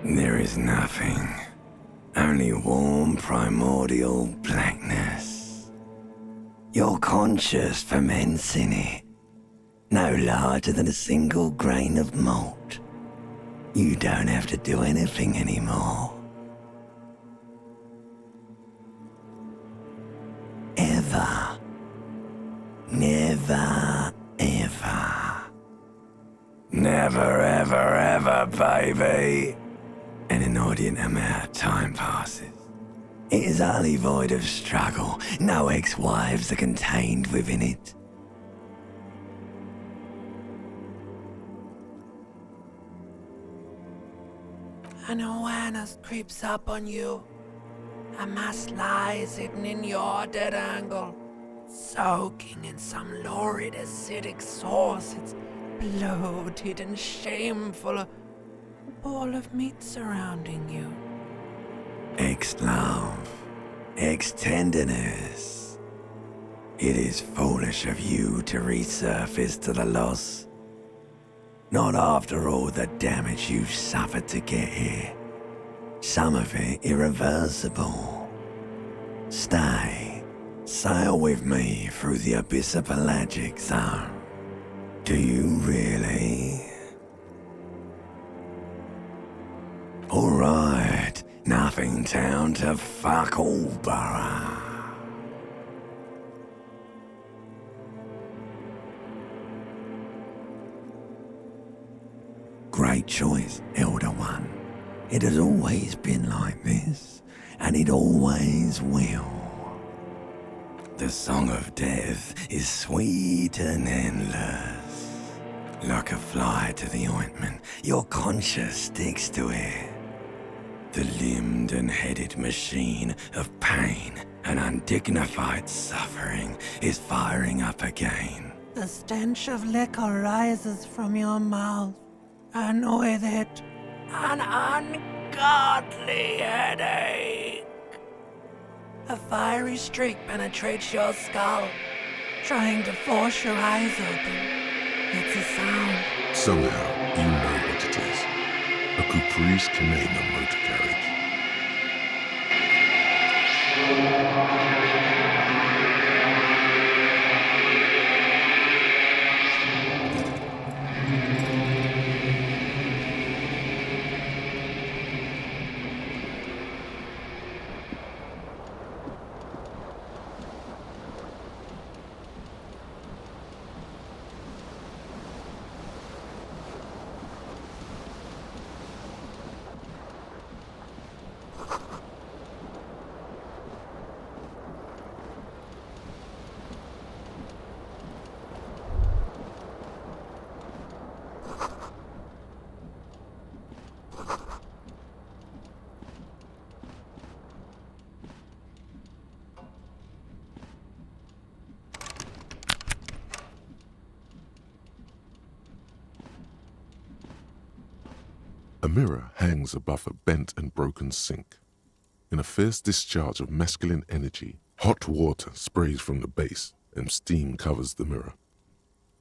There is nothing. Only warm primordial blackness. Your conscious ferments in it. No larger than a single grain of malt. You don't have to do anything anymore. Ever. Never, ever. Never, ever, ever, baby. An inordinate amount of time passes. It is utterly void of struggle. No ex-wives are contained within it. An awareness creeps up on you. A mass lies hidden in your dead angle, soaking in some lurid acidic sauce. It's bloated and shameful, a ball of meat surrounding you. Ex-love, ex-tenderness. It is foolish of you to resurface to the loss. Not after all the damage you've suffered to get here. Some of it irreversible. Stay. Sail with me through the abyss of pelagic zone. Do you really? Alright, nothing down to fuck all, borough. Great choice, Elder One. It has always been like this, and it always will. The song of death is sweet and endless. Like a fly to the ointment, your conscience sticks to it. The limbed and headed machine of pain and undignified suffering is firing up again. The stench of liquor rises from your mouth, and with it, an ungodly headache. A fiery streak penetrates your skull, trying to force your eyes open. It's a sound. Somehow, you know what it is. A Caprice Canadian motor carriage. A mirror hangs above a bent and broken sink. In a fierce discharge of masculine energy, hot water sprays from the base and steam covers the mirror.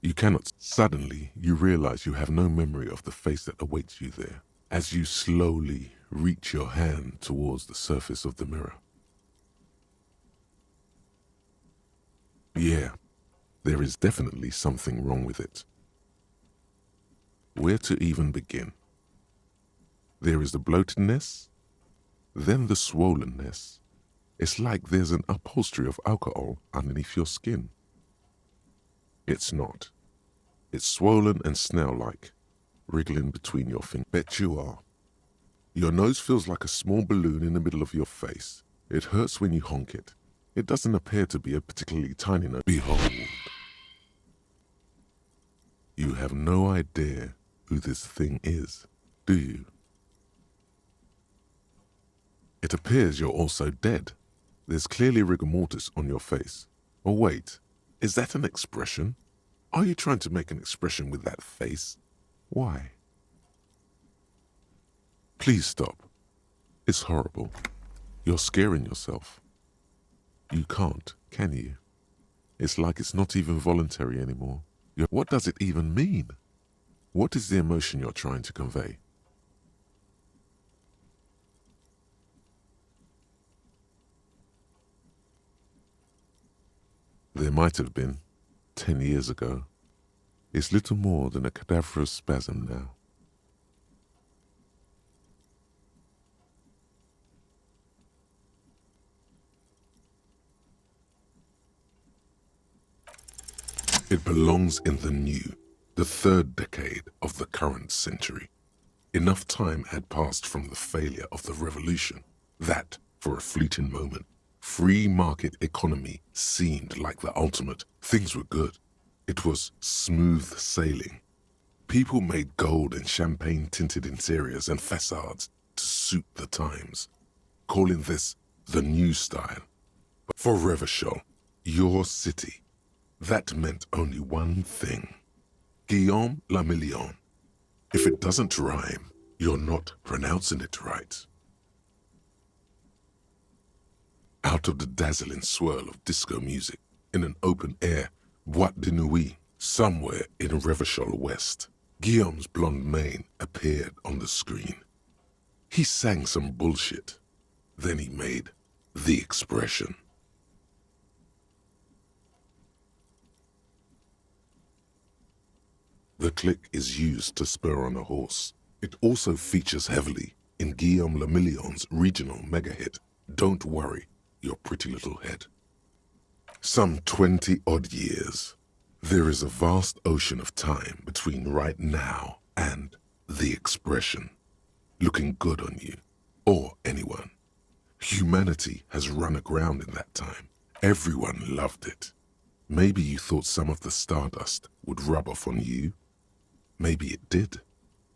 You cannot. Suddenly, you realize you have no memory of the face that awaits you there, as you slowly reach your hand towards the surface of the mirror. Yeah, there is definitely something wrong with it. Where to even begin? There is the bloatedness, then the swollenness. It's like there's an upholstery of alcohol underneath your skin. It's not. It's swollen and snail-like, wriggling between your fingers. Bet you are. Your nose feels like a small balloon in the middle of your face. It hurts when you honk it. It doesn't appear to be a particularly tiny nose. Behold. You have no idea who this thing is, do you? It appears you're also dead. There's clearly rigor mortis on your face. Oh wait, is that an expression? Are you trying to make an expression with that face? Why? Please stop. It's horrible. You're scaring yourself. You can't, can you? It's like it's not even voluntary anymore. What does it even mean? What is the emotion you're trying to convey? there might have been 10 years ago. It's little more than a cadaverous spasm now. It belongs in the new, the third decade of the current century. Enough time had passed from the failure of the revolution that, for a fleeting moment, free market economy seemed like the ultimate. Things were good. It was smooth sailing. People made gold and champagne-tinted interiors and facades to suit the times, calling this the new style. But for Revachol, your city, that meant only one thing. Guillaume le Million. If it doesn't rhyme, you're not pronouncing it right. Out of the dazzling swirl of disco music, in an open-air boîte de nuit, somewhere in Revachol West, Guillaume's blonde mane appeared on the screen. He sang some bullshit. Then he made the expression. The click is used to spur on a horse. It also features heavily in Guillaume le Million's regional mega hit, Don't Worry Your Pretty Little Head. Some 20-odd years. There is a vast ocean of time between right now and the expression. Looking good on you, or anyone. Humanity has run aground in that time. Everyone loved it. Maybe you thought some of the stardust would rub off on you. Maybe it did.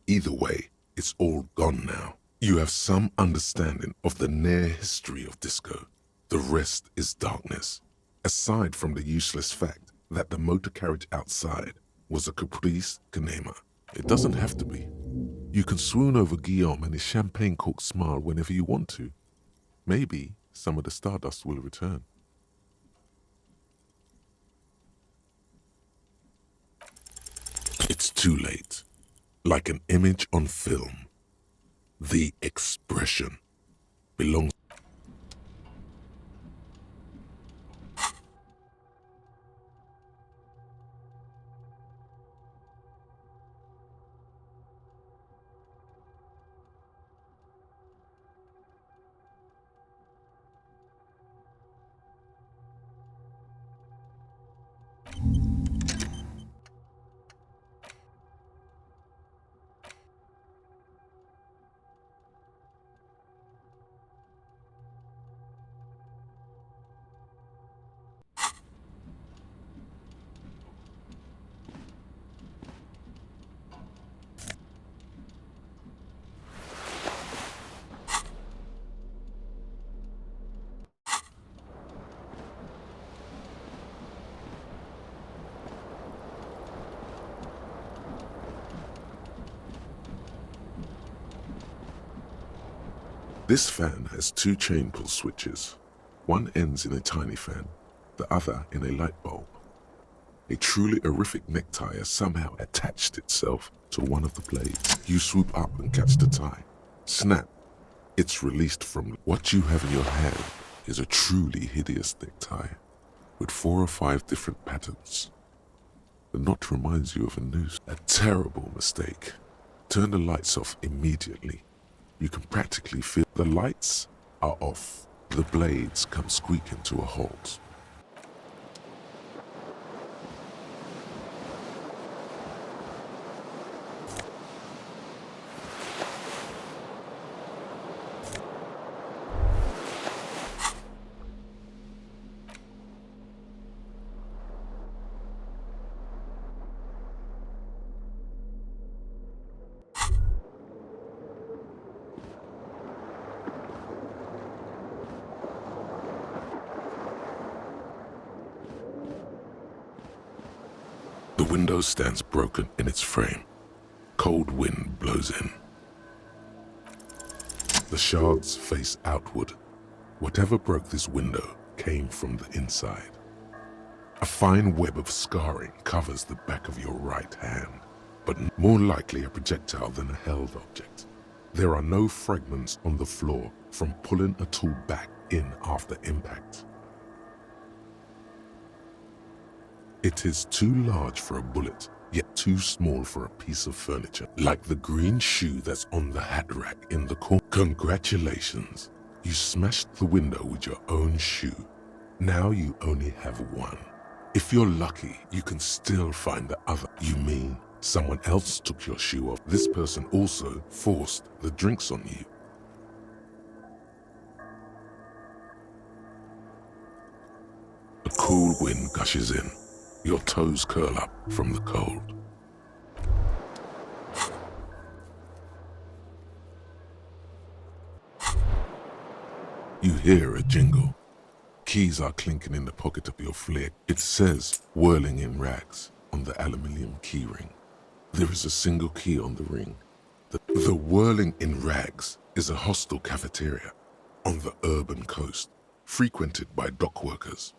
Either way, it's all gone now. You have some understanding of the near history of disco. The rest is darkness. Aside from the useless fact that the motor carriage outside was a caprice canema. It doesn't have to be. You can swoon over Guillaume and his champagne-corked smile whenever you want to. Maybe some of the stardust will return. It's too late. Like an image on film. The expression belongs. This fan has two chain pull switches. One ends in a tiny fan, the other in a light bulb. A truly horrific necktie has somehow attached itself to one of the blades. You swoop up and catch the tie. Snap. It's released from what you have in your hand is a truly hideous necktie with 4 or 5 different patterns. The knot reminds you of a noose. A terrible mistake. Turn the lights off immediately. You can practically feel the lights are off. The blades come squeaking to a halt. The window stands broken in its frame. Cold wind blows in. The shards face outward. Whatever broke this window came from the inside. A fine web of scarring covers the back of your right hand, but more likely a projectile than a held object. There are no fragments on the floor from pulling a tool back in after impact. It is too large for a bullet, yet too small for a piece of furniture. Like the green shoe that's on the hat rack in the corner. Congratulations, you smashed the window with your own shoe. Now you only have one. If you're lucky, you can still find the other. You mean someone else took your shoe off? This person also forced the drinks on you. A cool wind gushes in. Your toes curl up from the cold. You hear a jingle. Keys are clinking in the pocket of your flair. It says, whirling in rags, on the aluminium key ring. There is a single key on the ring. The whirling in rags is a hostel cafeteria on the urban coast, frequented by dock workers.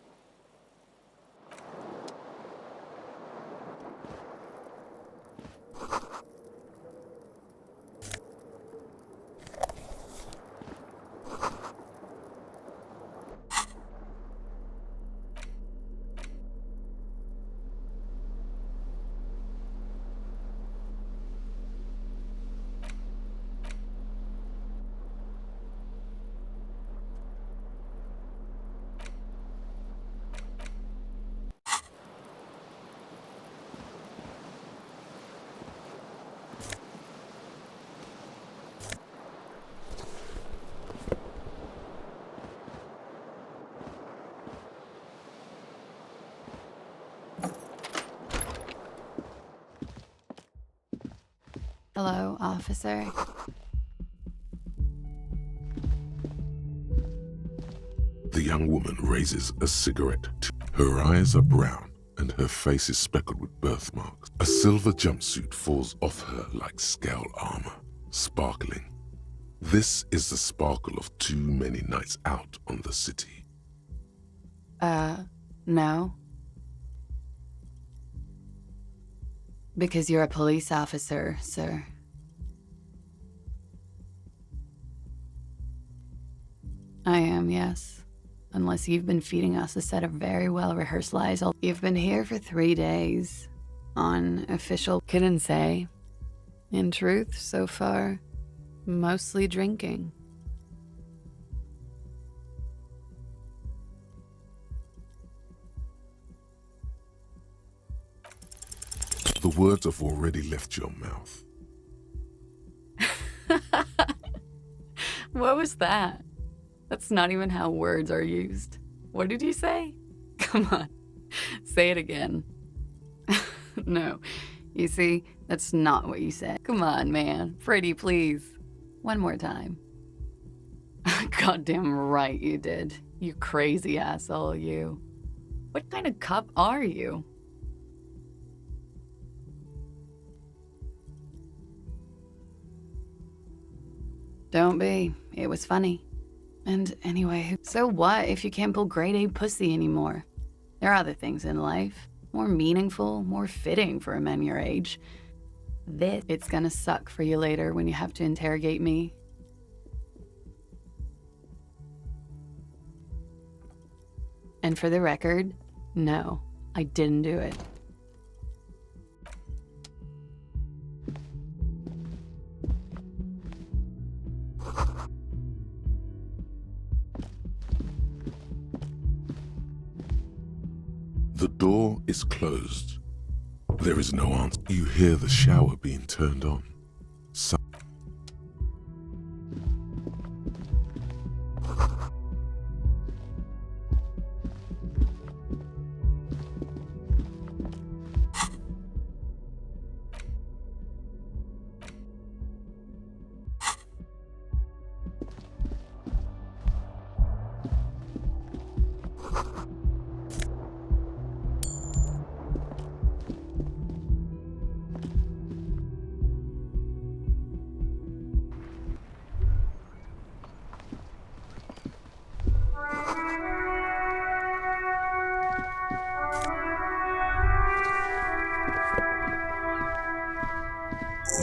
Hello, officer. The young woman raises a cigarette. Her eyes are brown and her face is speckled with birthmarks. A silver jumpsuit falls off her like scale armor, sparkling. This is the sparkle of too many nights out on the city. No. Because you're a police officer, sir. I am, yes. Unless you've been feeding us a set of very well-rehearsed lies. You've been here for 3 days. On official, couldn't say. In truth, so far, mostly drinking. The words have already left your mouth. What was that? That's not even how words are used. What did you say? Come on, say it again. No, you see, that's not what you said. Come on, man, pretty please. One more time. Goddamn right you did. You crazy asshole, you. What kind of cop are you? Don't be. It was funny. And anyway, so what if you can't pull grade A pussy anymore? There are other things in life, more meaningful, more fitting for a man your age. It's gonna suck for you later when you have to interrogate me. And for the record, no, I didn't do it. The door is closed. There is no answer. You hear the shower being turned on.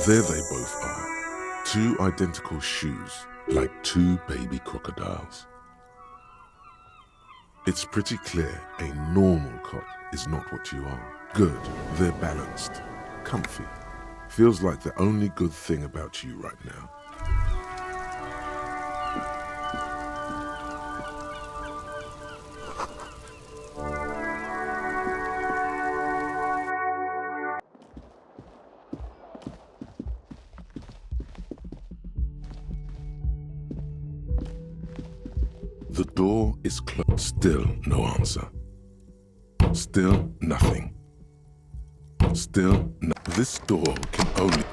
There they both are. 2 identical shoes, like 2 baby crocodiles. It's pretty clear a normal cop is not what you are. Good, they're balanced, comfy. Feels like the only good thing about you right now. The door is closed. Still no answer. Still nothing. Still no. This door can only...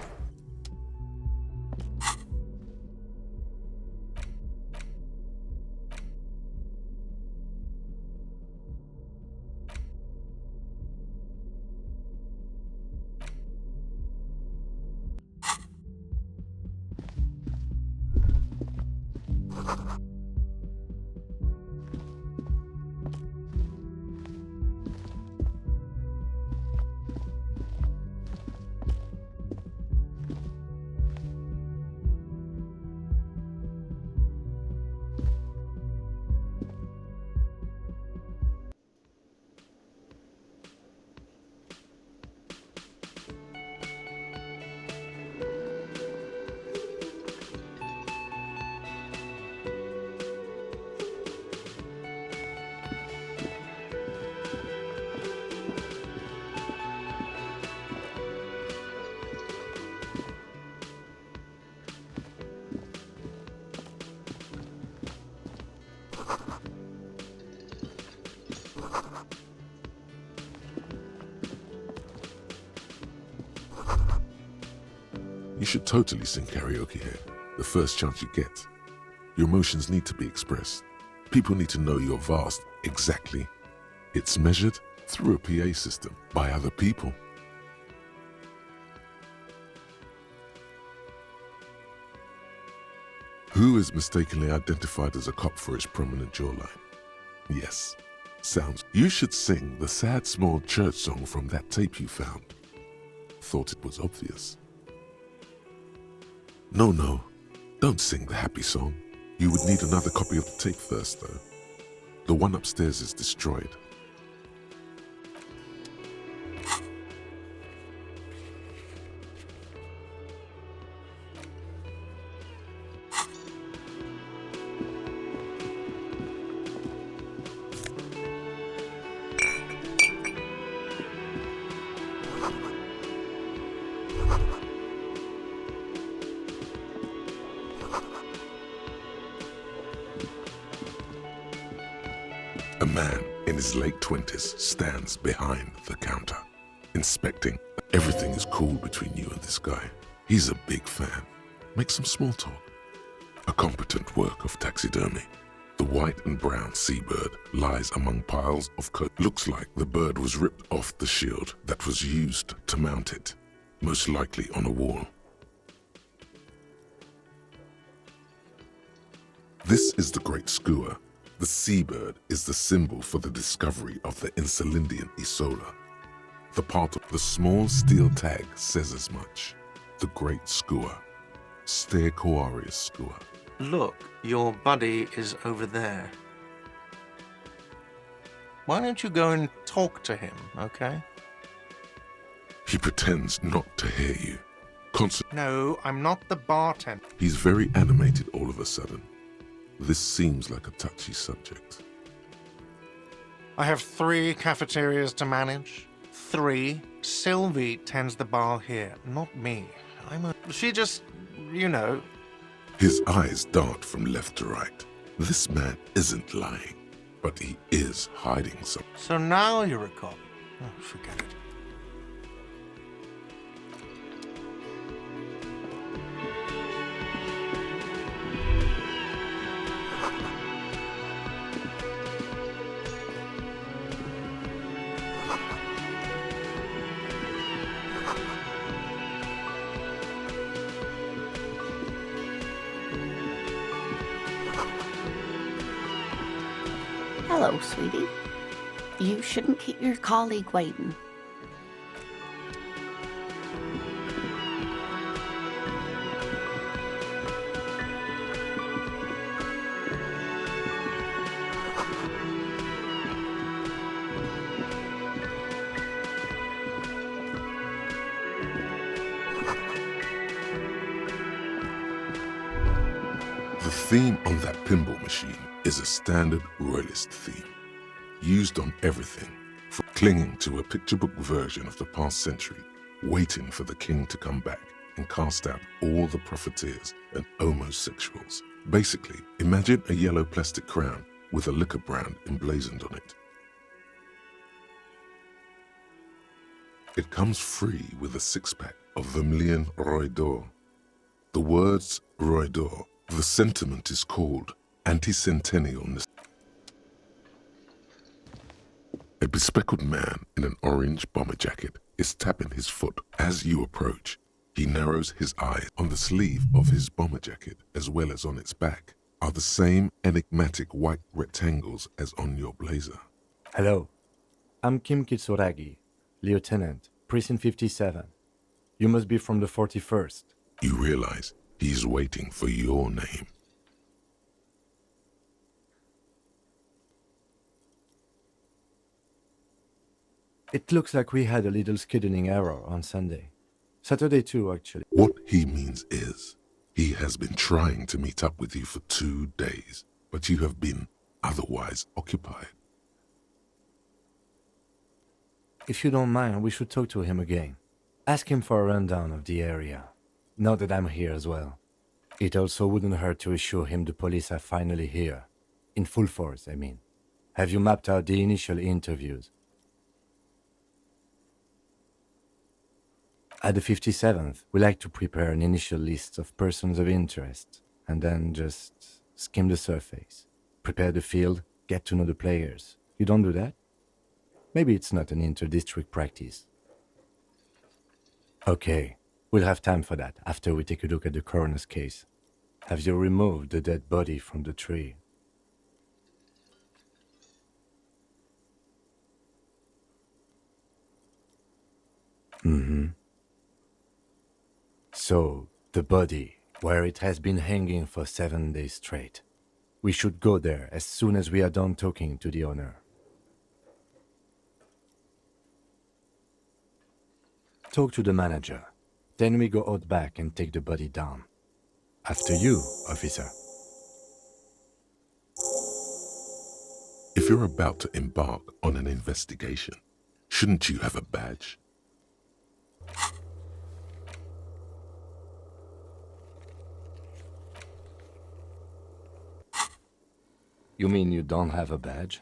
You should totally sing karaoke here, the first chance you get. Your emotions need to be expressed. People need to know you're vast. Exactly. It's measured through a PA system by other people. Who is mistakenly identified as a cop for his prominent jawline? Yes, sounds. You should sing the sad small church song from that tape you found. Thought it was obvious. No, don't sing the happy song. You would need another copy of the tape first, though. The one upstairs is destroyed. A man in his late 20s stands behind the counter, inspecting. Everything is cool between you and this guy. He's a big fan. Make some small talk. A competent work of taxidermy. The white and brown seabird lies among piles of coat. Looks like the bird was ripped off the shield that was used to mount it, most likely on a wall. This is the great skua. The seabird is the symbol for the discovery of the Insulindian Isola. The part of the small steel tag says as much. The great skua. Stercoarius skua. Look, your buddy is over there. Why don't you go and talk to him, okay? He pretends not to hear you. No, I'm not the bartender. He's very animated all of a sudden. This seems like a touchy subject. I have 3 cafeterias to manage. 3. Sylvie tends the bar here, not me. She just, you know. His eyes dart from left to right. This man isn't lying, but he is hiding something. So now you're a cop. Oh, forget it. Hello, sweetie. You shouldn't keep your colleague waiting. theme on that pinball machine is a standard royalist theme, used on everything, from clinging to a picture book version of the past century, waiting for the king to come back and cast out all the profiteers and homosexuals. Basically, imagine a yellow plastic crown with a liquor brand emblazoned on it. It comes free with a six-pack of Vermilion Roy d'Or. The words Roy d'Or, the sentiment is called anti-centennialness. A bespectacled man in an orange bomber jacket is tapping his foot. As you approach, he narrows his eyes. On the sleeve of his bomber jacket, as well as on its back, are the same enigmatic white rectangles as on your blazer. Hello, I'm Kim Kitsuragi, Lieutenant, Precinct 57. You must be from the 41st. You realize he's waiting for your name. It looks like we had a little scheduling error on Sunday. Saturday too, actually. What he means is, he has been trying to meet up with you for 2 days, but you have been otherwise occupied. If you don't mind, we should talk to him again. Ask him for a rundown of the area. Now that I'm here as well. It also wouldn't hurt to assure him the police are finally here. In full force, I mean. Have you mapped out the initial interviews? At the 57th, we like to prepare an initial list of persons of interest, and then just skim the surface. Prepare the field, get to know the players. You don't do that? Maybe it's not an inter-district practice. Okay, we'll have time for that after we take a look at the coroner's case. Have you removed the dead body from the tree? Mm-hmm. So, the body, where it has been hanging for 7 days straight. We should go there as soon as we are done talking to the owner. Talk to the manager. Then we go out back and take the body down. After you, officer. If you're about to embark on an investigation, shouldn't you have a badge? You mean you don't have a badge?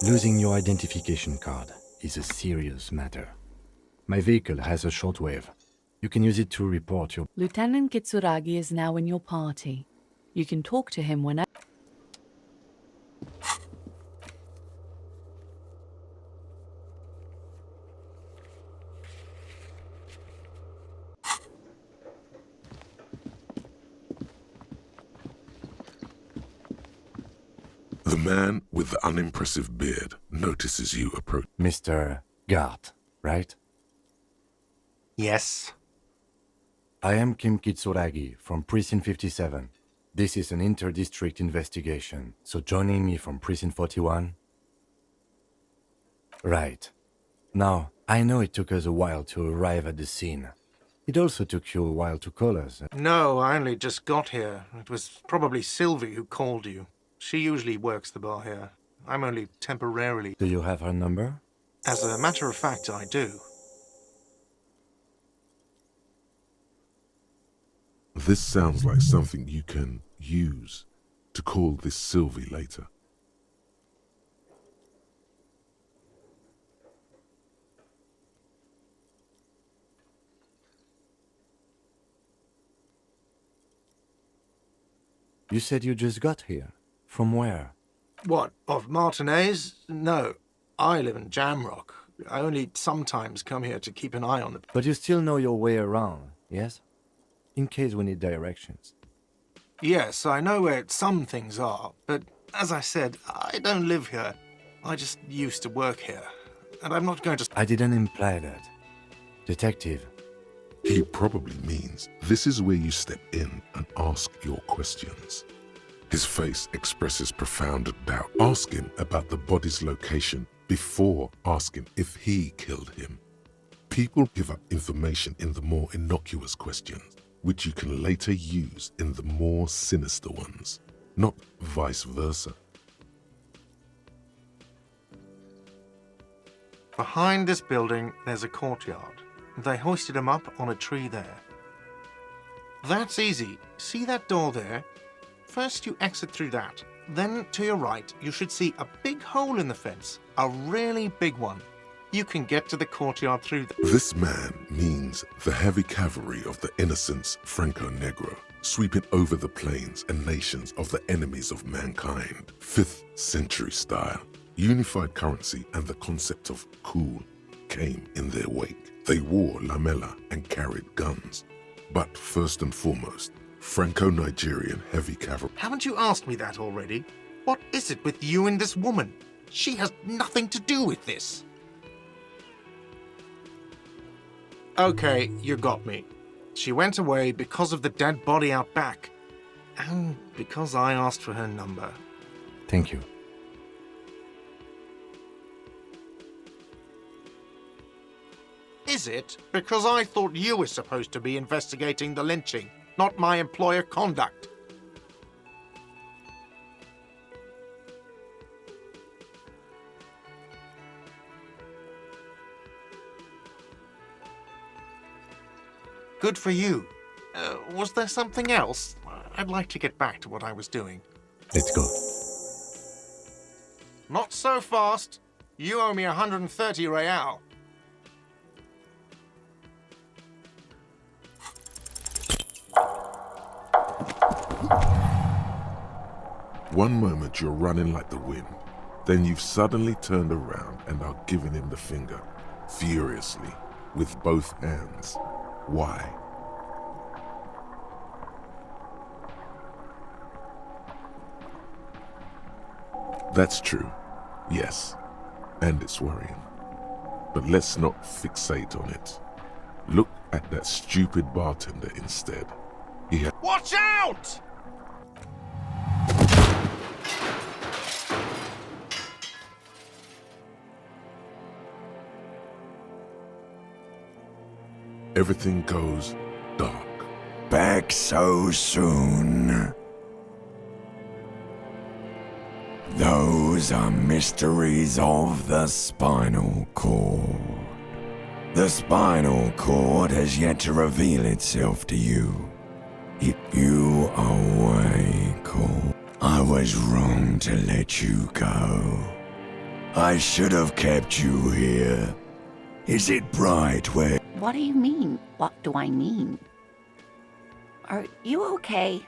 Losing your identification card is a serious matter. My vehicle has a shortwave. You can use it to report your... Lieutenant Kitsuragi is now in your party. You can talk to him whenever... The man with the unimpressive beard notices you approach. Mr. Gart, right? Yes. I am Kim Kitsuragi from Precinct 57. This is an inter-district investigation, so joining me from Precinct 41? Right. Now, I know it took us a while to arrive at the scene. It also took you a while to call us. No, I only just got here. It was probably Sylvie who called you. She usually works the bar here. I'm only temporarily... Do you have her number? As a matter of fact, I do. This sounds like something you can use to call this Sylvie later. You said you just got here. From where? What, of Martinez? No, I live in Jamrock. I only sometimes come here to keep an eye on the... But you still know your way around, yes? In case we need directions. Yes, I know where some things are, but as I said, I don't live here. I just used to work here, and I'm not going to... I didn't imply that. Detective. He probably means this is where you step in and ask your questions. His face expresses profound doubt. Ask him about the body's location before asking if he killed him. People give up information in the more innocuous questions. which you can later use in the more sinister ones, not vice versa. Behind this building, there's a courtyard. They hoisted him up on a tree there. That's easy. See that door there? First you exit through that. Then to your right, you should see a big hole in the fence. A really big one. You can get to the courtyard through This man means the heavy cavalry of the innocents Franco Negro, sweeping over the plains and nations of the enemies of mankind. 5th century style. Unified currency and the concept of cool came in their wake. They wore lamella and carried guns. But first and foremost, Franco-Nigerian heavy cavalry. Haven't you asked me that already? What is it with you and this woman? She has nothing to do with this. Okay, you got me. She went away because of the dead body out back. And because I asked for her number. Thank you. Is it? Because I thought you were supposed to be investigating the lynching, not my employer conduct. Good for you. Was there something else? I'd like to get back to what I was doing. Let's go. Not so fast. You owe me 130 real. One moment you're running like the wind, then you've suddenly turned around and are giving him the finger, furiously, with both hands. Why? That's true, yes, and it's worrying. But let's not fixate on it. Look at that stupid bartender instead. He had— Watch out! Everything goes dark. Back so soon? Those are mysteries of the spinal cord. The spinal cord has yet to reveal itself to you. You are way cool. I was wrong to let you go. I should have kept you here. Is it bright where— What do you mean? What do I mean? Are you okay?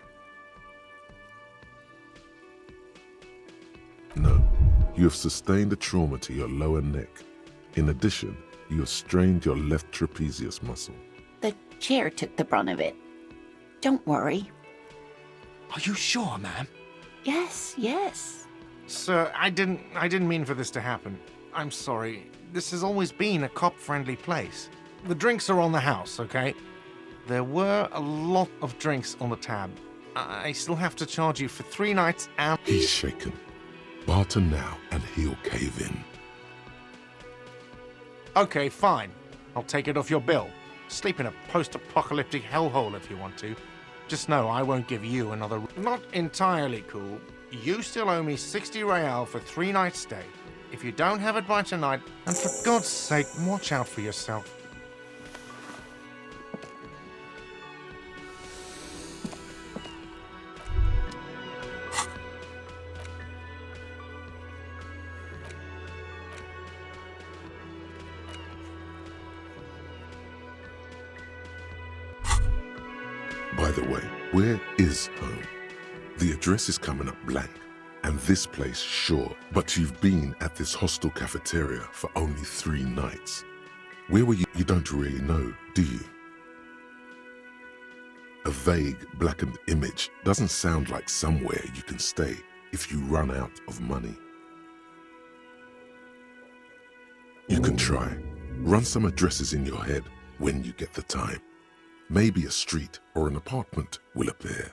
No, you have sustained a trauma to your lower neck. In addition, you have strained your left trapezius muscle. The chair took the brunt of it. Don't worry. Are you sure, ma'am? Yes, yes. Sir, I didn't mean for this to happen. I'm sorry. This has always been a cop-friendly place. The drinks are on the house, okay? There were a lot of drinks on the tab. I still have to charge you for 3 nights and— He's shaken. Barter now and he'll cave in. Okay, fine. I'll take it off your bill. Sleep in a post-apocalyptic hellhole if you want to. Just know I won't give you another— Not entirely cool. You still owe me 60 real for 3 nights stay. If you don't have it by tonight, and for God's sake, watch out for yourself. By the way, where is home? The address is coming up blank, and this place sure, but you've been at this hostel cafeteria for only 3 nights. Where were you? You don't really know, do you? A vague, blackened image doesn't sound like somewhere you can stay if you run out of money. You can try. Run some addresses in your head when you get the time. Maybe a street or an apartment will appear.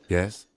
Yes?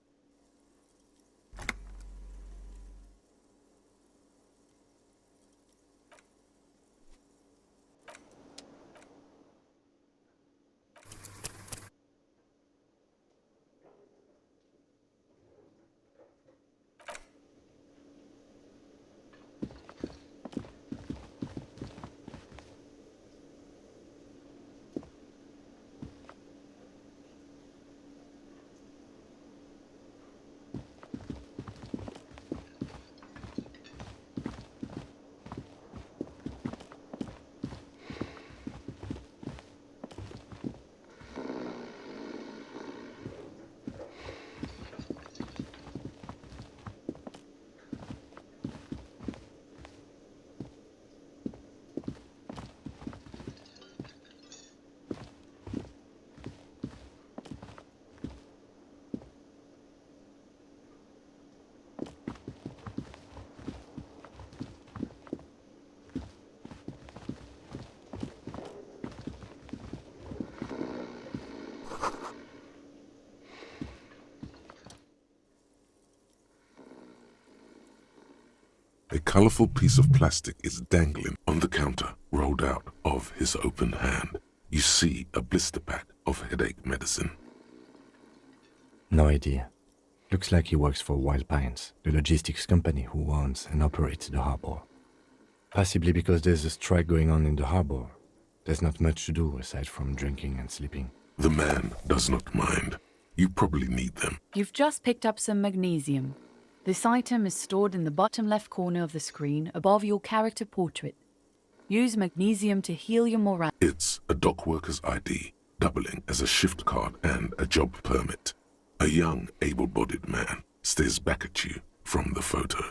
A colorful piece of plastic is dangling on the counter, rolled out of his open hand. You see a blister pack of headache medicine. No idea. Looks like he works for Wild Pines, the logistics company who owns and operates the harbor. Possibly because there's a strike going on in the harbor. There's not much to do aside from drinking and sleeping. The man does not mind. You probably need them. You've just picked up some magnesium. This item is stored in the bottom left corner of the screen above your character portrait. Use magnesium to heal your morale. It's a dock worker's ID, doubling as a shift card and a job permit. A young, able-bodied man stares back at you from the photo.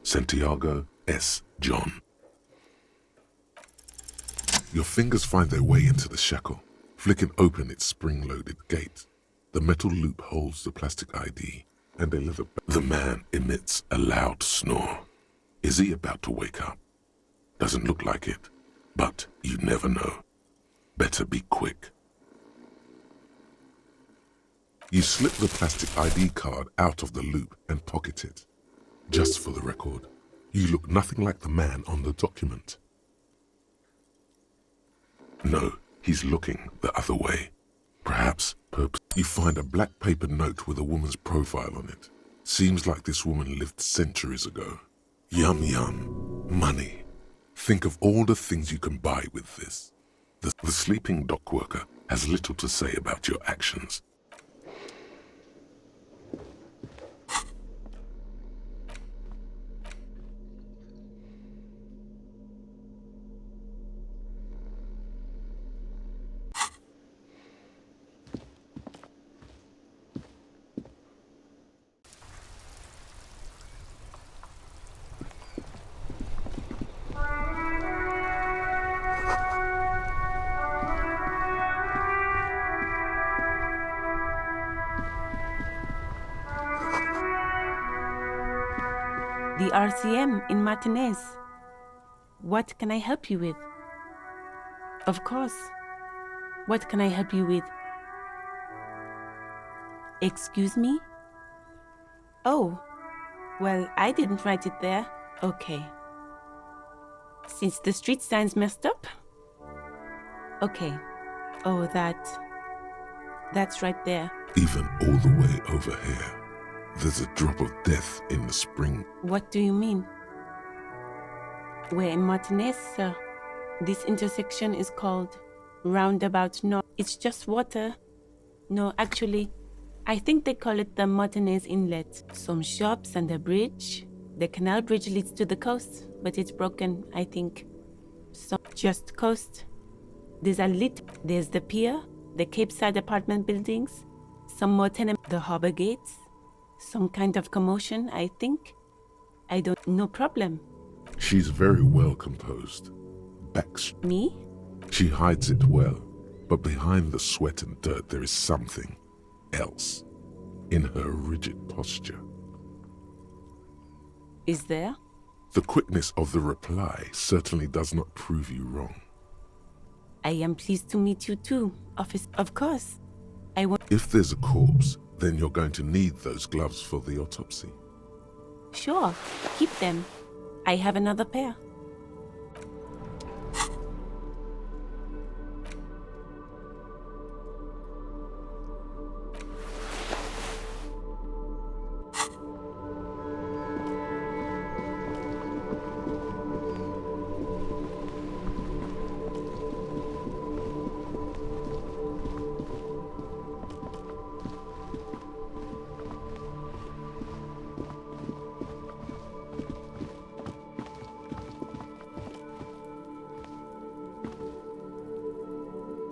Santiago S. John. Your fingers find their way into the shackle, flicking open its spring-loaded gate. The metal loop holds the plastic ID, and a leather bag. The man emits a loud snore. Is he about to wake up? Doesn't look like it, but you never know. Better be quick. You slip the plastic ID card out of the loop and pocket it. Just for the record, you look nothing like the man on the document. No, he's looking the other way. Perhaps you find a black paper note with a woman's profile on it. Seems like this woman lived centuries ago. Yum yum. Money. Think of all the things you can buy with this. The sleeping dock worker has little to say about your actions. The RCM in Martinez. What can I help you with? Of course. What can I help you with? Excuse me? Oh, well, I didn't write it there. Okay. Since the street sign's messed up? Okay. Oh, that's right there. Even all the way over here. There's a drop of death in the spring. What do you mean? We're in Martinez, sir. This intersection is called Roundabout North. It's just water. No, actually, I think they call it the Martinez Inlet. Some shops and a bridge. The canal bridge leads to the coast, but it's broken, I think. So, just coast. There's the pier, the Cape Side apartment buildings, some more the harbor gates. Some kind of commotion, I think. No problem. She's very well composed. Me? She hides it well, but behind the sweat and dirt there is something else in her rigid posture. Is there? The quickness of the reply certainly does not prove you wrong. I am pleased to meet you too, officer. Of course. If there's a corpse, Then you're going to need those gloves for the autopsy. Sure, keep them. I have another pair.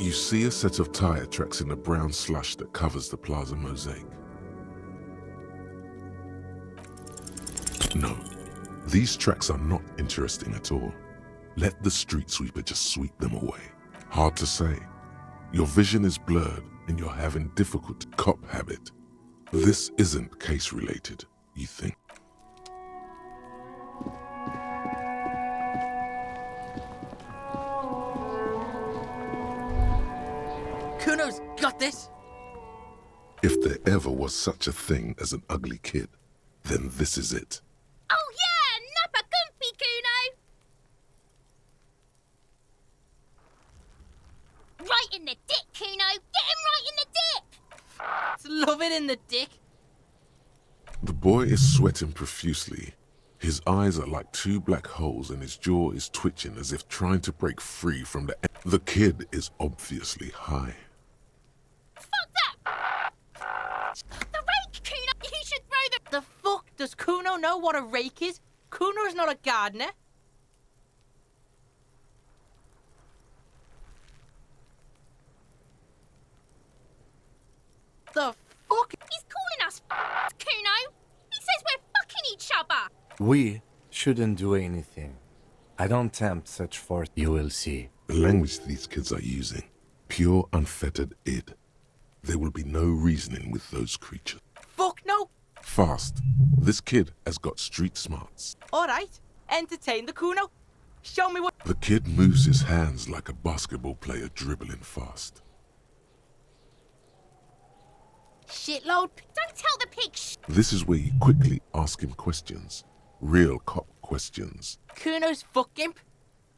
You see a set of tire tracks in the brown slush that covers the plaza mosaic. No, these tracks are not interesting at all. Let the street sweeper just sweep them away. Hard to say. Your vision is blurred and you're having difficult cop habit. This isn't case related, you think. Kuno's got this! If there ever was such a thing as an ugly kid, then this is it. Oh yeah, Nappa Gumpy, Kuno! Right in the dick, Kuno! Get him right in the dick! It's love it in the dick. The boy is sweating profusely. His eyes are like two black holes and his jaw is twitching as if trying to break free from the kid is obviously high. Fuck that! The rake, Kuno! You should throw The fuck? Does Kuno know what a rake is? Kuno's not a gardener. The fuck? He's calling us Kuno! He says we're fucking each other! We shouldn't do anything. I don't tempt such force, you will see. The language these kids are using, pure unfettered id. There will be no reasoning with those creatures. Fuck no! Fast. This kid has got street smarts. Alright, entertain the Kuno. Show me what. The kid moves his hands like a basketball player dribbling fast. Shitload. Don't tell the pig This is where you quickly ask him questions. Real cop questions. Kuno's fuck imp.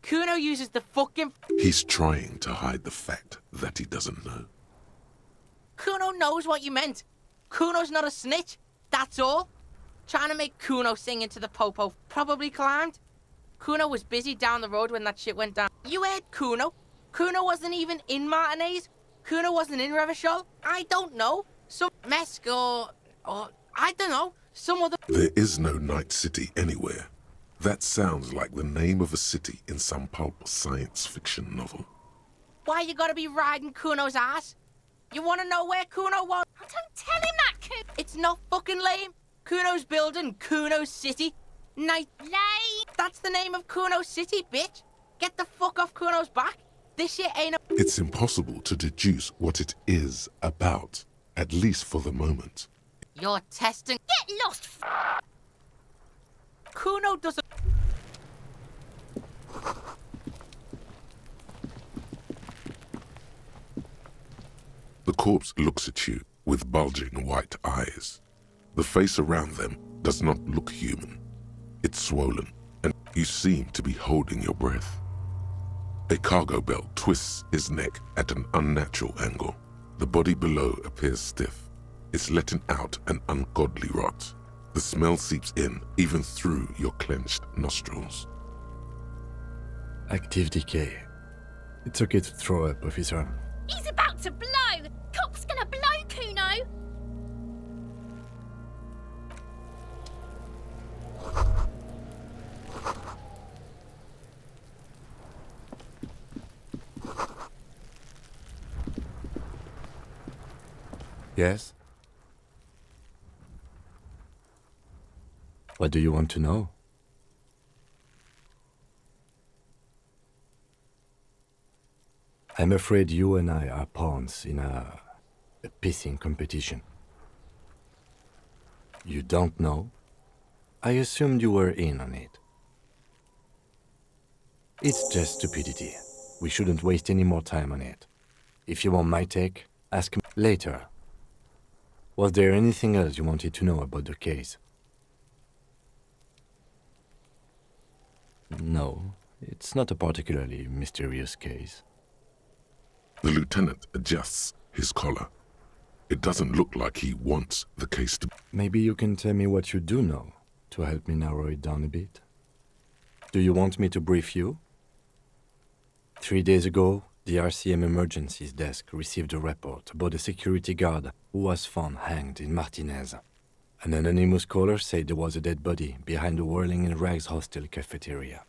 Kuno uses the fuck imp. He's trying to hide the fact that he doesn't know. Kuno knows what you meant. Kuno's not a snitch. That's all. Trying to make Kuno sing into the popo. Probably climbed. Kuno was busy down the road when that shit went down. You heard Kuno. Kuno wasn't even in Martinez. Kuno wasn't in Revachol. I don't know. Some Mesk or I don't know. Some other. There is no Night City anywhere. That sounds like the name of a city in some pulp science fiction novel. Why you gotta be riding Kuno's ass? You wanna know where Kuno was? Don't tell him that, Kuno! It's not fucking lame. Kuno's building Kuno's city. Night. Lame! That's the name of Kuno's city, bitch. Get the fuck off Kuno's back. This shit ain't a. It's impossible to deduce what it is about, at least for the moment. You're testing. Get lost, Kuno doesn't. The corpse looks at you with bulging white eyes. The face around them does not look human. It's swollen, and you seem to be holding your breath. A cargo belt twists his neck at an unnatural angle. The body below appears stiff. It's letting out an ungodly rot. The smell seeps in, even through your clenched nostrils. Active decay. It's okay to throw up, officer. He's about to blow! Cop's gonna blow, Kuno! Yes? What do you want to know? I'm afraid you and I are pawns in a pissing competition. You don't know? I assumed you were in on it. It's just stupidity. We shouldn't waste any more time on it. If you want my take, ask me later. Was there anything else you wanted to know about the case? No, it's not a particularly mysterious case. The lieutenant adjusts his collar. It doesn't look like he wants the case to... Maybe you can tell me what you do know to help me narrow it down a bit. Do you want me to brief you? 3 days ago, the RCM Emergencies Desk received a report about a security guard who was found hanged in Martinez. An anonymous caller said there was a dead body behind the Whirling in Rags hostel cafeteria.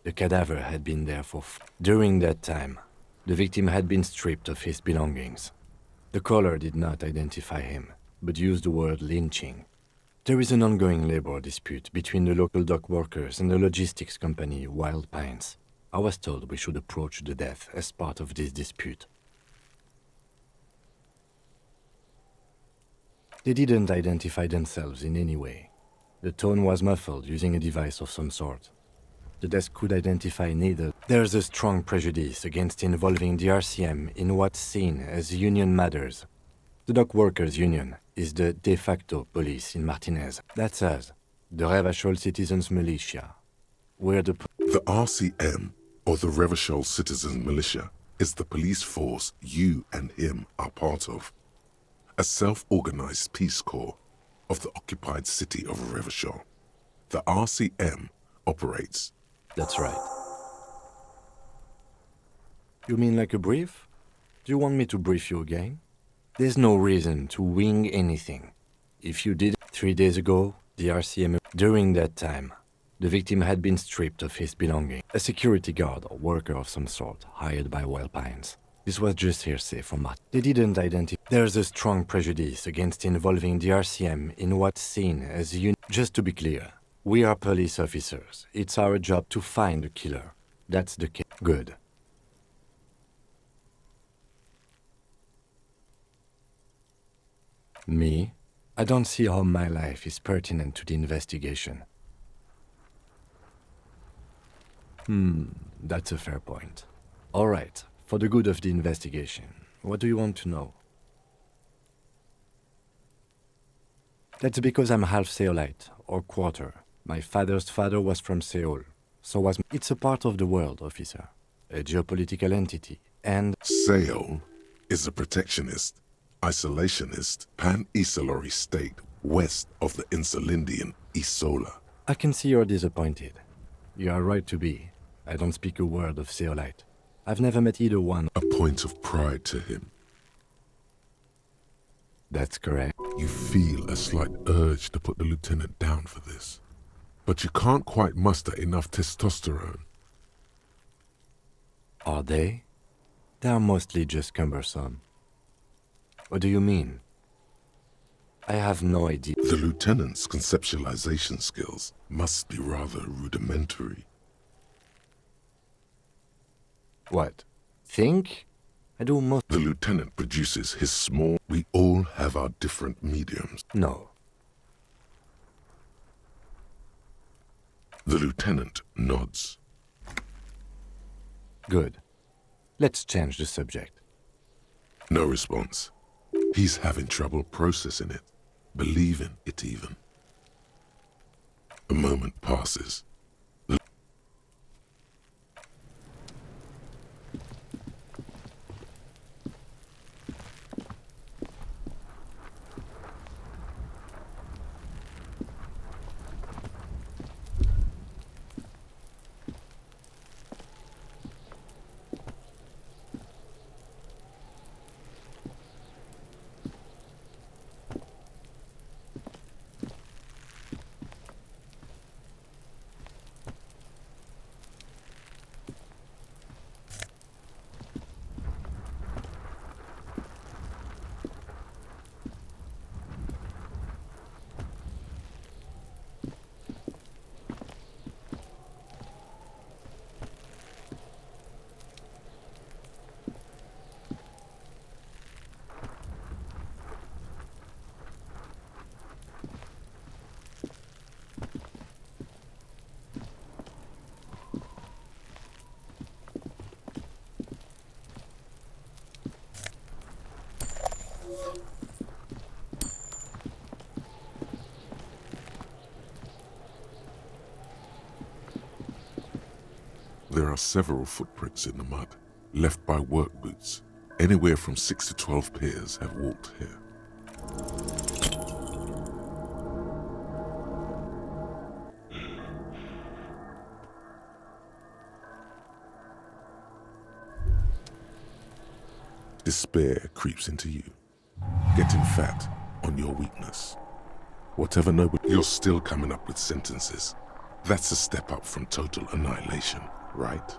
The cadaver had been there for... During that time, the victim had been stripped of his belongings. The caller did not identify him, but used the word lynching. There is an ongoing labor dispute between the local dock workers and the logistics company Wild Pines. I was told we should approach the death as part of this dispute. They didn't identify themselves in any way. The tone was muffled using a device of some sort. The desk could identify neither. There's a strong prejudice against involving the RCM in what's seen as union matters. The dock workers' union is the de facto police in Martinez. That's us, the Revachol Citizens Militia. We're the... The RCM, or the Revachol Citizens Militia, is the police force you and him are part of. A self-organized peace corps of the occupied city of Revachol. The RCM operates... That's right. You mean like a brief? Do you want me to brief you again? There's no reason to wing anything. If you did 3 days ago, the RCM... During that time, the victim had been stripped of his belongings. A security guard or worker of some sort, hired by Wild Pines. This was just hearsay from Matt. They didn't identify... There's a strong prejudice against involving the RCM in what's seen as Just to be clear, we are police officers. It's our job to find the killer. That's the case. Good. Me? I don't see how my life is pertinent to the investigation. That's a fair point. All right, for the good of the investigation, what do you want to know? That's because I'm half Seolite, or quarter. My father's father was from Seoul, so was... It's a part of the world, officer. A geopolitical entity, and... Seoul is a protectionist, isolationist, pan-Isolari state west of the Insulindian Isola. I can see you're disappointed. You are right to be. I don't speak a word of Seolite. I've never met either one. A point of pride to him. That's correct. You feel a slight urge to put the lieutenant down for this, but you can't quite muster enough testosterone. Are they? They are mostly just cumbersome. What do you mean? I have no idea. The lieutenant's conceptualization skills must be rather rudimentary. What? Think? I do most... The lieutenant produces his small... We all have our different mediums. No. The lieutenant nods. Good. Let's change the subject. No response. He's having trouble processing it, believing it even. A moment passes. There are several footprints in the mud, left by work boots. Anywhere from 6 to 12 pairs have walked here. Despair creeps into you, getting fat on your weakness. Whatever noble, you're still coming up with sentences. That's a step up from total annihilation, right?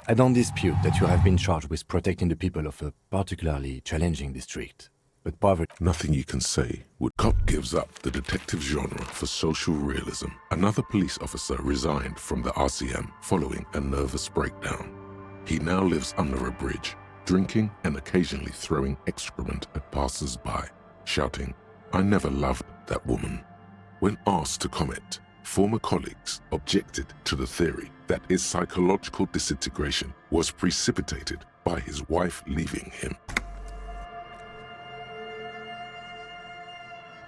I don't dispute that you have been charged with protecting the people of a particularly challenging district, but poverty... Nothing you can say would... Cop gives up the detective genre for social realism. Another police officer resigned from the RCM following a nervous breakdown. He now lives under a bridge, drinking and occasionally throwing excrement at passers-by, shouting, "I never loved that woman." When asked to comment, former colleagues objected to the theory that his psychological disintegration was precipitated by his wife leaving him.